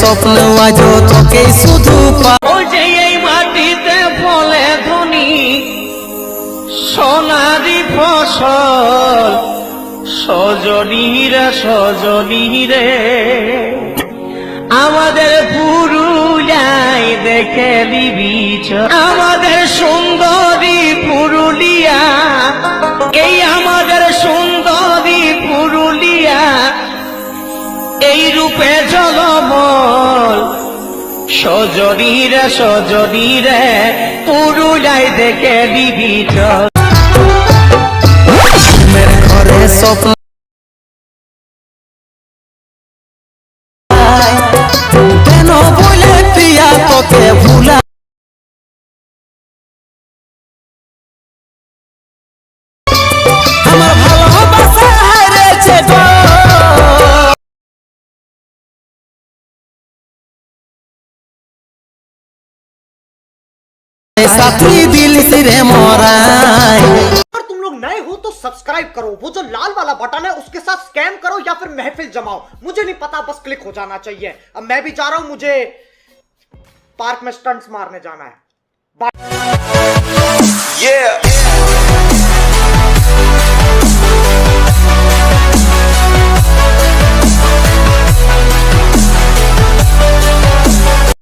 স্বপ্ন আজ তোকে শুধু ও যে এই মাটিতে ফলে ধনী সোনারি ফসল সজনীরা সজনীরে আমাদের পুরুলিয়ায় দেখে দিবি আমাদের সুন্দরী পুরুলিয়া এই আমাদের সুন্দরী পুরুলিয়া এই রূপে জলমল সজনীরে সজনীরে পুরুলিয়ায় দেখে দিবি ঘরে স্বপ্ন কেন বলে প্রিয়া তোকে ভুলা আমার ভালোবাসা হারিয়েছে গো साथी दिल सिरे मोराय। अगर तुम लोग नए हो तो सब्सक्राइब करो, वो जो लाल वाला बटन है उसके साथ स्कैम करो या फिर महफिल जमाओ, मुझे नहीं पता, बस क्लिक हो जाना चाहिए। अब मैं भी जा रहा हूं, मुझे पार्क में स्टंट्स मारने जाना है। बाय।